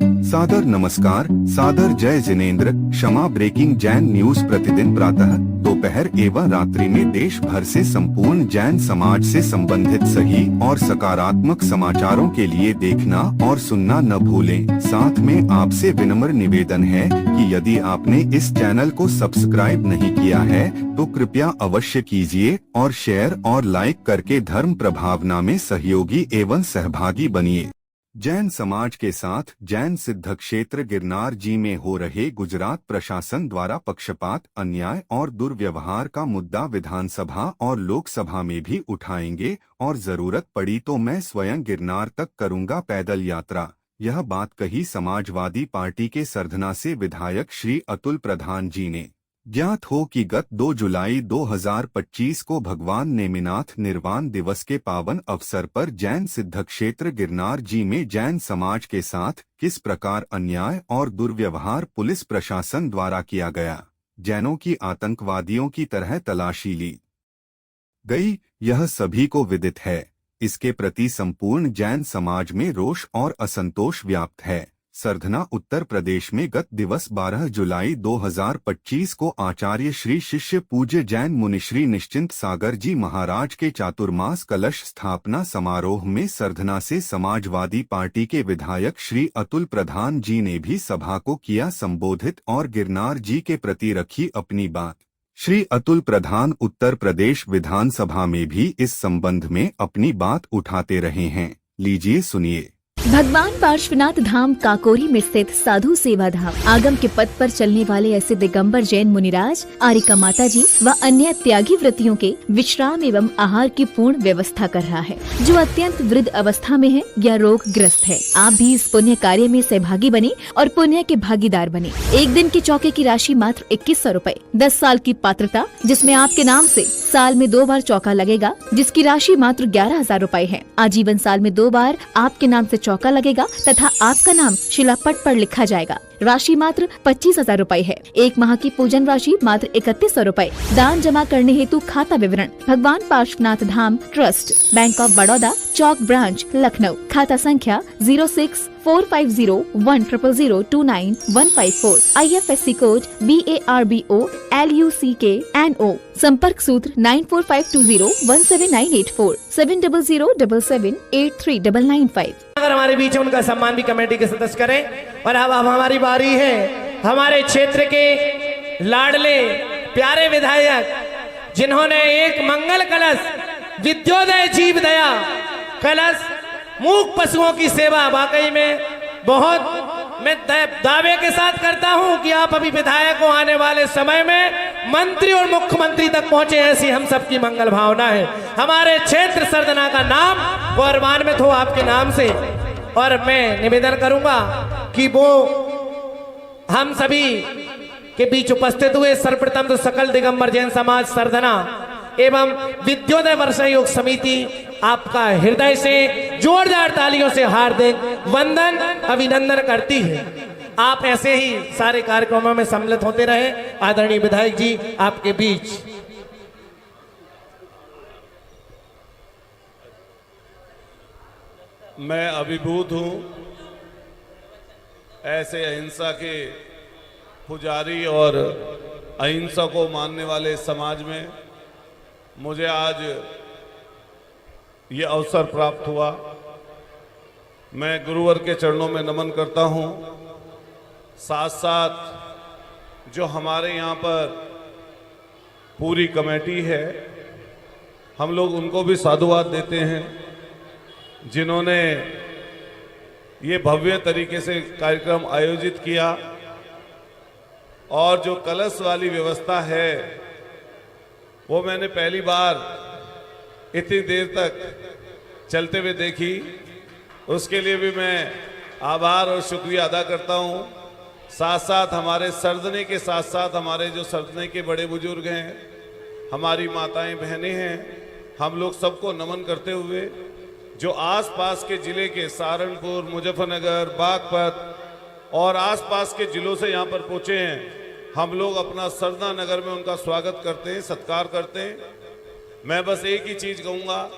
सादर नमस्कार, सादर जय जिनेंद्र। क्षमा ब्रेकिंग जैन न्यूज प्रतिदिन प्रातः, दोपहर एवं रात्रि में देश भर से संपूर्ण जैन समाज से संबंधित सही और सकारात्मक समाचारों के लिए देखना और सुनना न भूलें। साथ में आपसे विनम्र निवेदन है कि यदि आपने इस चैनल को सब्सक्राइब नहीं किया है तो कृपया अवश्य कीजिए और शेयर और लाइक करके धर्म प्रभावना में सहयोगी एवं सहभागी बनिए। जैन समाज के साथ जैन सिद्ध क्षेत्र गिरनार जी में हो रहे गुजरात प्रशासन द्वारा पक्षपात, अन्याय और दुर्व्यवहार का मुद्दा विधानसभा और लोकसभा में भी उठाएंगे और जरूरत पड़ी तो मैं स्वयं गिरनार तक करूंगा पैदल यात्रा। यह बात कही समाजवादी पार्टी के सरधना से विधायक श्री अतुल प्रधान जी ने। ज्ञात हो कि गत 2 जुलाई 2025 को भगवान नेमिनाथ निर्वाण दिवस के पावन अवसर पर जैन सिद्ध क्षेत्र गिरनार जी में जैन समाज के साथ किस प्रकार अन्याय और दुर्व्यवहार पुलिस प्रशासन द्वारा किया गया, जैनों की आतंकवादियों की तरह तलाशी ली गई, यह सभी को विदित है। इसके प्रति संपूर्ण जैन समाज में रोष और असंतोष व्याप्त है। सरधना उत्तर प्रदेश में गत दिवस 12 जुलाई 2025 को आचार्य श्री शिष्य पूज्य जैन मुनिश्री निश्चिंत सागर जी महाराज के चातुर्मास कलश स्थापना समारोह में सरधना से समाजवादी पार्टी के विधायक श्री अतुल प्रधान जी ने भी सभा को किया संबोधित और गिरनार जी के प्रति रखी अपनी बात। श्री अतुल प्रधान उत्तर प्रदेश विधानसभा में भी इस संबंध में अपनी बात उठाते रहे हैं। लीजिए सुनिए। भगवान पार्श्वनाथ धाम काकोरी में स्थित साधु सेवा धाम आगम के पथ पर चलने वाले ऐसे दिगंबर जैन मुनिराज, आरिका माता जी व अन्य त्यागी व्रतियों के विश्राम एवं आहार की पूर्ण व्यवस्था कर रहा है, जो अत्यंत वृद्ध अवस्था में है या रोग ग्रस्त है। आप भी इस पुण्य कार्य में सहभागी बने और पुण्य के भागीदार बने। एक दिन के चौके की राशि मात्र 2100 रूपए, 10 साल की पात्रता जिसमें आपके नाम से साल में 2 बार चौका लगेगा, जिसकी राशि मात्र 11,000 रूपए है। आजीवन साल में 2 बार आपके नाम से चौका लगेगा तथा आपका नाम शिलापट पर लिखा जाएगा। राशि मात्र 25,000 रूपए है। 1 माह की पूजन राशि मात्र 3100 रूपए। दान जमा करने हेतु खाता विवरण भगवान Parshvanath Dham trust, bank of Baroda, Chowk branch, Lucknow. खाता संख्या 06450100299154। IFSC code BARBO LUCKNO। संपर्क सूत्र 9452017984 7007783995। अगर हमारे बीच है उनका सम्मान भी कमेटी के सदस्य करें। और अब हमारी बारी है हमारे क्षेत्र के लाडले प्यारे विधायक, जिन्होंने एक मंगल कलश, विद्योदय जीव दया कलश, मूक पशुओं की सेवा, वाकई में बहुत मैं दावे के साथ करता हूं कि आप अभी विधायक को आने वाले समय में मंत्री और मुख्यमंत्री तक पहुंचे, ऐसी हम सबकी मंगल भावना है। हमारे क्षेत्र सरधना का नाम गौरवान्वित हो आपके नाम से। और मैं निवेदन करूंगा कि वो हम सभी के बीच उपस्थित हुए सर्वप्रथम तो सकल दिगंबर जैन समाज सरधना एवं विद्योदय वर्षा योग समिति आपका हृदय से जोरदार तालियों से हार्दिक वंदन अभिनंदन करती है। आप ऐसे ही सारे कार्यक्रमों में सम्मिलित होते रहे। आदरणीय विधायक जी आपके बीच। मैं अभिभूत हूं ऐसे अहिंसा के पुजारी और अहिंसा को मानने वाले समाज में मुझे आज ये अवसर प्राप्त हुआ। मैं गुरुवर के चरणों में नमन करता हूं। साथ साथ जो हमारे यहाँ पर पूरी कमेटी है, हम लोग उनको भी साधुवाद देते हैं, जिन्होंने ये भव्य तरीके से कार्यक्रम आयोजित किया। और जो कलश वाली व्यवस्था है वो मैंने पहली बार इतनी देर तक चलते हुए देखी, उसके लिए भी मैं आभार और शुक्रिया अदा करता हूँ। साथ साथ हमारे सरधने के साथ साथ हमारे जो सरधने के बड़े बुजुर्ग हैं, हमारी माताएं बहनें हैं, हम लोग सबको नमन करते हुए जो आसपास के ज़िले के सहारनपुर, मुजफ्फरनगर, बागपत और आसपास के ज़िलों से यहाँ पर पहुँचे हैं, हम लोग अपना सरधना नगर में उनका स्वागत करते हैं, सत्कार करते हैं। मैं बस एक ही चीज़ कहूँगा,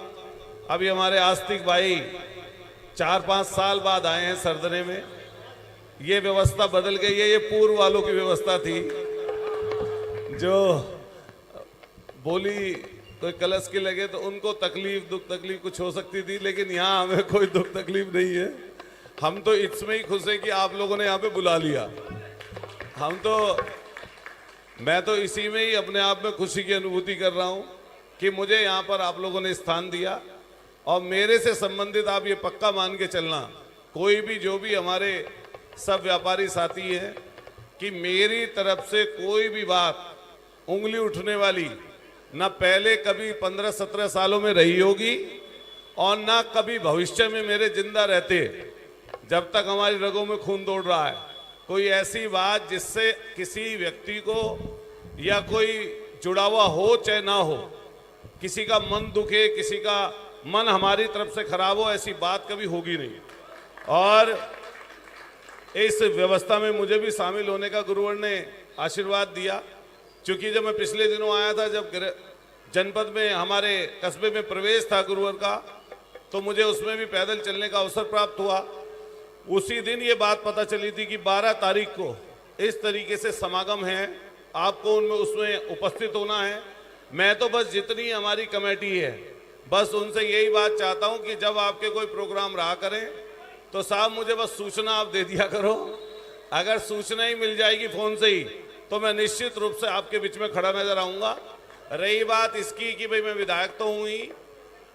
अभी हमारे आस्तिक भाई 4-5 साल बाद आए हैं सरधने में, ये व्यवस्था बदल गई है, ये पूर्व वालों की व्यवस्था थी। जो बोली कोई कलश की लगे तो उनको तकलीफ, दुख तकलीफ कुछ हो सकती थी, लेकिन यहाँ हमें कोई दुख तकलीफ नहीं है। हम तो इसमें ही खुश हैं कि आप लोगों ने यहाँ पे बुला लिया। मैं तो इसी में ही अपने आप में खुशी की अनुभूति कर रहा हूँ कि मुझे यहाँ पर आप लोगों ने स्थान दिया। और मेरे से संबंधित आप ये पक्का मान के चलना, कोई भी जो भी हमारे सब व्यापारी साथी हैं, कि मेरी तरफ से कोई भी बात उंगली उठने वाली ना पहले कभी 15-17 सालों में रही होगी और ना कभी भविष्य में मेरे जिंदा रहते, जब तक हमारी रगों में खून दौड़ रहा है, कोई ऐसी बात जिससे किसी व्यक्ति को या कोई जुड़ा हुआ हो चाहे ना हो, किसी का मन दुखे, किसी का मन हमारी तरफ से खराब हो, ऐसी बात कभी होगी नहीं। और इस व्यवस्था में मुझे भी शामिल होने का गुरुवर ने आशीर्वाद दिया, क्योंकि जब मैं पिछले दिनों आया था, जब जनपद में हमारे कस्बे में प्रवेश था गुरुवर का, तो मुझे उसमें भी पैदल चलने का अवसर प्राप्त हुआ। उसी दिन ये बात पता चली थी कि 12 तारीख को इस तरीके से समागम है, आपको उसमें उपस्थित होना है। मैं तो बस जितनी हमारी कमेटी है, बस उनसे यही बात चाहता हूं कि जब आपके कोई प्रोग्राम रहा करें तो साहब मुझे बस सूचना आप दे दिया करो। अगर सूचना ही मिल जाएगी फ़ोन से ही, तो मैं निश्चित रूप से आपके बीच में खड़ा नजर आऊँगा। रही बात इसकी कि भाई मैं विधायक तो हूँ ही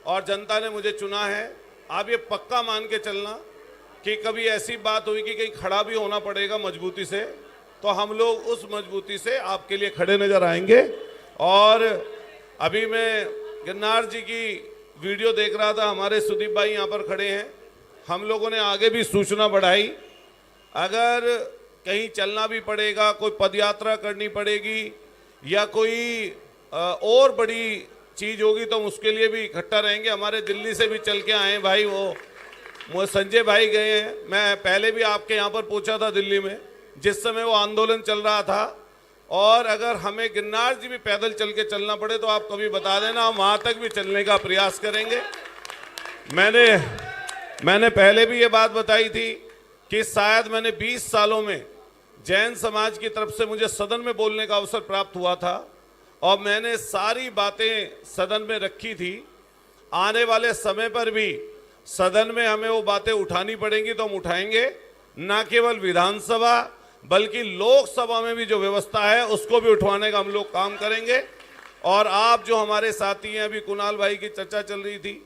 और जनता ने मुझे चुना है, आप ये पक्का मान के चलना कि कभी ऐसी बात हुई कि कहीं खड़ा भी होना पड़ेगा मजबूती से, तो हम लोग उस मजबूती से आपके लिए खड़े नजर आएंगे। और अभी मैं गिरनार जी की वीडियो देख रहा था, हमारे सुदीप भाई यहाँ पर खड़े हैं। हम लोगों ने आगे भी सूचना बढ़ाई, अगर कहीं चलना भी पड़ेगा, कोई पदयात्रा करनी पड़ेगी या कोई और बड़ी चीज़ होगी, तो हम उसके लिए भी इकट्ठा रहेंगे। हमारे दिल्ली से भी चल के आए भाई, वो संजय भाई गए हैं। मैं पहले भी आपके यहाँ पर पहुँचा था दिल्ली में, जिस समय वो आंदोलन चल रहा था। और अगर हमें गिरनार जी भी पैदल चल के चलना पड़े तो आप कभी बता देना, हम वहाँ तक भी चलने का प्रयास करेंगे। मैंने पहले भी ये बात बताई थी कि शायद मैंने 20 सालों में जैन समाज की तरफ से मुझे सदन में बोलने का अवसर प्राप्त हुआ था और मैंने सारी बातें सदन में रखी थी। आने वाले समय पर भी सदन में हमें वो बातें उठानी पड़ेंगी तो हम उठाएंगे, ना केवल विधानसभा बल्कि लोकसभा में भी जो व्यवस्था है उसको भी उठवाने का हम लोग काम करेंगे। और आप जो हमारे साथी हैं, अभी कुणाल भाई की चर्चा चल रही थी,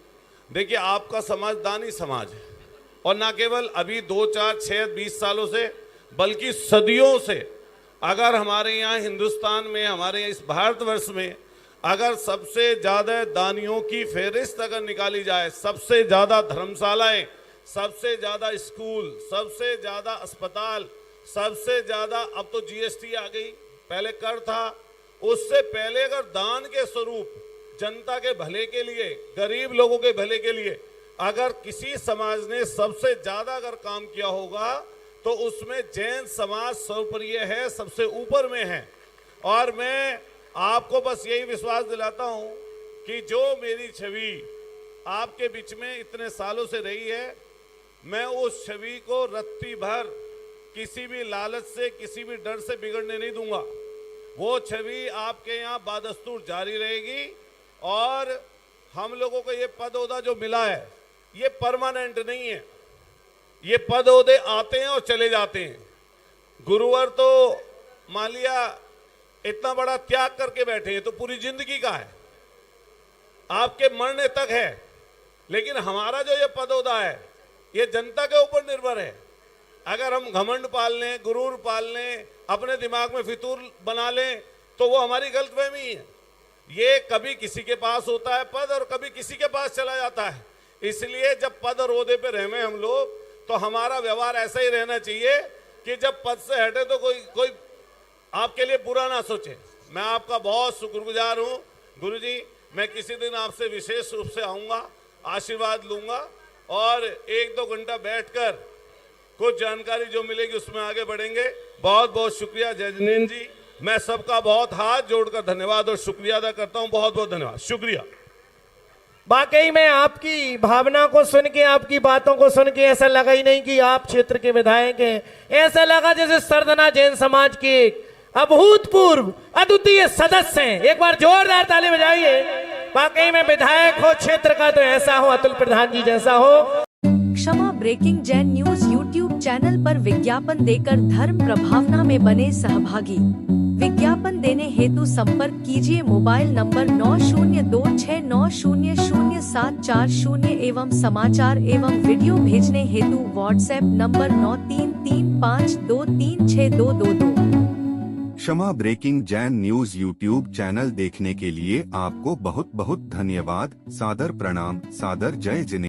देखिए आपका समाज दानी समाज है और ना केवल अभी 2, 4, 6, 20 सालों से बल्कि सदियों से। अगर हमारे यहाँ हिंदुस्तान में, हमारे यहाँ इस भारतवर्ष में अगर सबसे ज़्यादा दानियों की फहरिस्त अगर निकाली जाए, सबसे ज़्यादा धर्मशालाएं, सबसे ज़्यादा स्कूल, सबसे ज़्यादा अस्पताल, सबसे ज़्यादा, अब तो जीएसटी आ गई, पहले कर था, उससे पहले अगर दान के स्वरूप जनता के भले के लिए, गरीब लोगों के भले के लिए अगर किसी समाज ने सबसे ज़्यादा अगर काम किया होगा तो उसमें जैन समाज सर्वप्रिय है, सबसे ऊपर में है। और मैं आपको बस यही विश्वास दिलाता हूं कि जो मेरी छवि आपके बीच में इतने सालों से रही है, मैं उस छवि को रत्ती भर किसी भी लालच से, किसी भी डर से बिगड़ने नहीं दूंगा। वो छवि आपके यहाँ बादस्तूर जारी रहेगी। और हम लोगों को ये पद ओहदा जो मिला है ये परमानेंट नहीं है, ये पद ओहदे आते हैं और चले जाते हैं। गुरुवर तो मान लिया इतना बड़ा त्याग करके बैठे हैं तो पूरी जिंदगी का है, आपके मरने तक है। लेकिन हमारा जो ये पद ओहदा है ये जनता के ऊपर निर्भर है। अगर हम घमंड पाल लें, गुरूर पाल लें, अपने दिमाग में फितूर बना लें तो वो हमारी गलतफहमी है। ये कभी किसी के पास होता है पद और कभी किसी के पास चला जाता है। इसलिए जब पद और ओहदे पे रहें हम लोग तो हमारा व्यवहार ऐसा ही रहना चाहिए कि जब पद से हटे तो कोई आपके लिए बुरा ना सोचे। मैं आपका बहुत शुक्रगुजार हूँ गुरुजी। मैं किसी दिन आपसे विशेष रूप से आऊँगा, आशीर्वाद लूँगा और 1-2 घंटा बैठकर कुछ जानकारी जो मिलेगी उसमें आगे बढ़ेंगे। बहुत बहुत शुक्रिया जय जिनेंद्र जी। मैं सबका बहुत हाथ जोड़कर धन्यवाद और शुक्रिया अदा करता हूँ। बहुत बहुत धन्यवाद, शुक्रिया। वाकई में आपकी भावना को सुन के, आपकी बातों को सुन के ऐसा लगा ही नहीं कि आप क्षेत्र के विधायक हैं। ऐसा लगा जैसे सरदना जैन समाज के एक अभूतपूर्व अद्वितीय सदस्य हैं। एक बार जोरदार ताली बजाइए। वाकई में विधायक हो क्षेत्र का तो ऐसा हो, अतुल प्रधान जी जैसा हो। Kshama breaking Jain news YouTube channel पर विज्ञापन देकर धर्म प्रभावना में बने सहभागी। विज्ञापन देने हेतु संपर्क कीजिए मोबाइल नंबर 9026900740 एवं समाचार एवं वीडियो भेजने हेतु WhatsApp number 9335236222। Kshama breaking Jain news YouTube channel देखने के लिए आपको बहुत बहुत धन्यवाद। सादर प्रणाम, सादर जय जिनेंद्र।